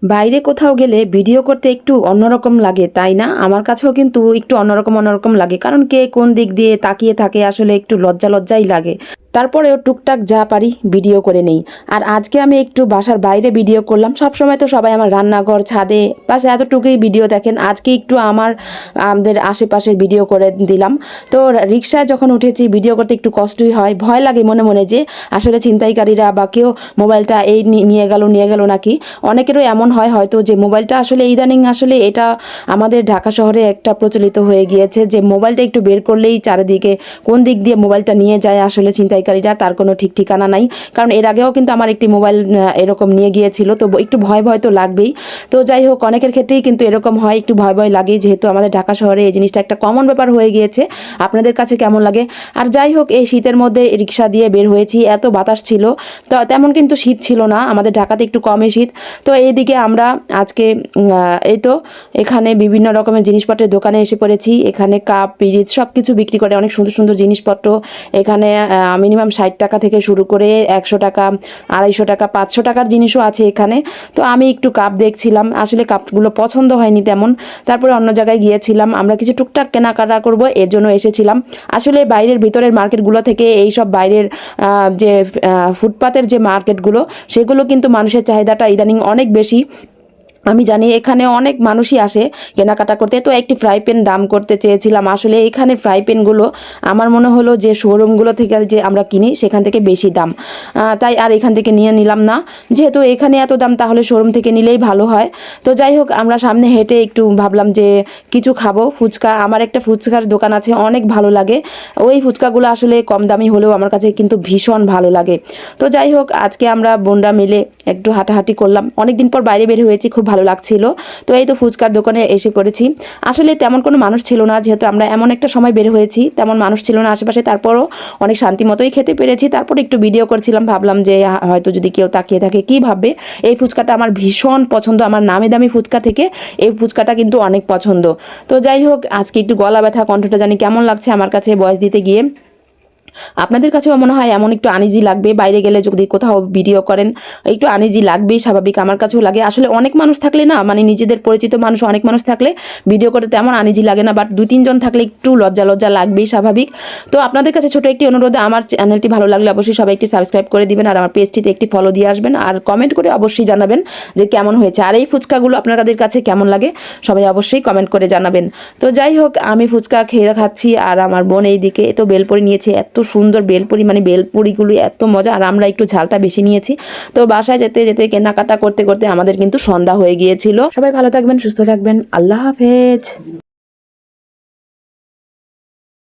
বাইরে কোথাও গেলে ভিডিও করতে একটু অন্যরকম লাগে, তাই না? আমার কাছেও কিন্তু একটু অন্যরকম লাগে, কারণ কে কোন দিক দিয়ে তাকিয়ে থাকে আসলে একটু লজ্জাই লাগে। তারপরেও টুকটাক যা পারি ভিডিও করে নেই। আর আজকে আমি একটু বাসার বাইরে ভিডিও করলাম। সবসময় তো সবাই আমার রান্নাঘর, ছাদে, বাস এতটুকুই ভিডিও দেখেন। আজকে একটু আমাদের আশেপাশের ভিডিও করে দিলাম। তো রিক্সায় যখন উঠেছি ভিডিও করতে একটু কষ্টই হয়, ভয় লাগে মনে মনে যে আসলে ছিনতাইকারীরা বা কেউ মোবাইলটা এই নিয়ে গেল নাকি। অনেকেরও এমন হয় হয়তো যে মোবাইলটা আসলে ইদানিং আসলে এটা আমাদের ঢাকা শহরে একটা প্রচলিত হয়ে গিয়েছে যে মোবাইলটা একটু বের করলেই চারিদিকে কোন দিক দিয়ে মোবাইলটা নিয়ে যায় আসলে ছিনতাইকারীরা, তার কোনো ঠিক ঠিকানা নাই। কারণ এর আগেও কিন্তু আমার একটি মোবাইল এরকম নিয়ে গিয়েছিল, তো একটু ভয় তো লাগবেই। তো যাই হোক, অনেকের ক্ষেত্রেই কিন্তু এরকম হয়, একটু ভয় লাগে, যেহেতু আমাদের ঢাকা শহরে এই জিনিসটা একটা কমন ব্যাপার হয়ে গিয়েছে। আপনাদের কাছে কেমন লাগে? আর যাই হোক, এই শীতের মধ্যে রিক্সা দিয়ে বের হয়েছি, এত বাতাস ছিল। তো তেমন কিন্তু শীত ছিল না, আমাদের ঢাকাতে একটু কমই শীত। তো এইদিকে আমরা আজকে এই তো এখানে বিভিন্ন রকমের জিনিসপত্রের দোকানে এসে পড়েছি। এখানে কাপ, পিরিচ সব কিছু বিক্রি করে, অনেক সুন্দর সুন্দর জিনিসপত্র। এখানে মিনিমাম 60 টাকা থেকে শুরু করে 100 টাকা, 250 টাকা, 500 টাকার জিনিসও আছে এখানে। তো আমি একটু কাপ দেখছিলাম, আসলে কাপগুলো পছন্দ হয়নি তেমন। তারপরে অন্য জায়গায় গিয়েছিলাম, আমরা কিছু টুকটাক কেনাকাটা করব এর জন্য এসেছিলাম। আসলে বাইরের ভিতরের মার্কেটগুলো থেকে এইসব বাইরের যে ফুটপাতের যে মার্কেটগুলো, সেগুলো কিন্তু মানুষের চাহিদাটা ইদানিং অনেক বেশি। আমি জানি এখানে অনেক মানুষই আসে কেনাকাটা করতে। তো একটি ফ্রাই প্যান দাম করতে চেয়েছিলাম, আসলে এখানে ফ্রাই প্যানগুলো আমার মনে হলো যে শোরুমগুলো থেকে যে আমরা কিনি সেখান থেকে বেশি দাম, তাই আর এখান থেকে নিয়ে নিলাম না। যেহেতু এখানে এত দাম, তাহলে শোরুম থেকে নিলেই ভালো হয়। তো যাই হোক, আমরা সামনে হেঁটে একটু ভাবলাম যে কিছু খাবো। ফুচকা, আমার একটা ফুচকার দোকান আছে, অনেক ভালো লাগে। ওই ফুচকাগুলো আসলে কম দামি হলেও আমার কাছে কিন্তু ভীষণ ভালো লাগে। তো যাই হোক, আজকে আমরা বোনরা মিলে একটু হাঁটাহাঁটি করলাম, অনেকদিন পর বাইরে বের হয়েছি, খুব ভালো লাগছিল। তো এই তো ফুচকার দোকানে এসে পড়েছি। আসলে তেমন কোনো মানুষ ছিল না, যেহেতু আমরা এমন একটা সময় বের হয়েছি, তেমন মানুষ ছিল না আশেপাশে। তারপরও অনেক শান্তি মতোই খেতে পেরেছি। তারপর একটু ভিডিও করছিলাম, ভাবলাম যে হয়তো যদি কেউ তাকিয়ে থাকে কী ভাববে। এই ফুচকাটা আমার ভীষণ পছন্দ, আমার নামি দামি ফুচকা থেকে এই ফুচকাটা কিন্তু অনেক পছন্দ। তো যাই হোক, আজকে একটু গলা ব্যথা, কণ্ঠটা জানি কেমন লাগছে আমার কাছে ভয়েস দিতে গিয়ে। আপনাদের কাছেও মনে হয় এমন একটু আনইজি লাগবে, বাইরে গেলে যদি কোথাও ভিডিও করেন একটু আনইজি লাগবেই, স্বাভাবিক। আমার কাছেও লাগে। আসলে অনেক মানুষ থাকলে না, মানে নিজেদের পরিচিত মানুষ অনেক মানুষ থাকলে ভিডিও করতে তেমন আনইজি লাগে না, বাট 2-3 জন থাকলে একটু লজ্জা লাগবেই, স্বাভাবিক। তো আপনাদের কাছে ছোট একটি অনুরোধ, আমার চ্যানেলটি ভালো লাগলে অবশ্যই সবাই একটি সাবস্ক্রাইব করে দিবেন, আর আমার পেজটিতে একটি ফলো দিয়ে আসবেন, আর কমেন্ট করে অবশ্যই জানাবেন যে কেমন হয়েছে। আর এই ফুচকাগুলো আপনাদের কাছে কেমন লাগে সবাই অবশ্যই কমেন্ট করে জানাবেন। তো যাই হোক, আমি ফুচকা খেয়ে খাচ্ছি, আর আমার বোন এইদিকে তো বেলপুরি নিয়েছে, এত সুন্দর বেলপুরি, মানে বেলপুরিগুলো এত মজা। আর আমরা একটু ঝালটা বেশি নিয়েছি। তো বাসায় যেতে যেতে কেনাকাটা করতে করতে আমাদের কিন্তু সন্ধ্যা হয়ে গিয়েছিল। সবাই ভালো থাকবেন, সুস্থ থাকবেন, আল্লাহ হাফেজ।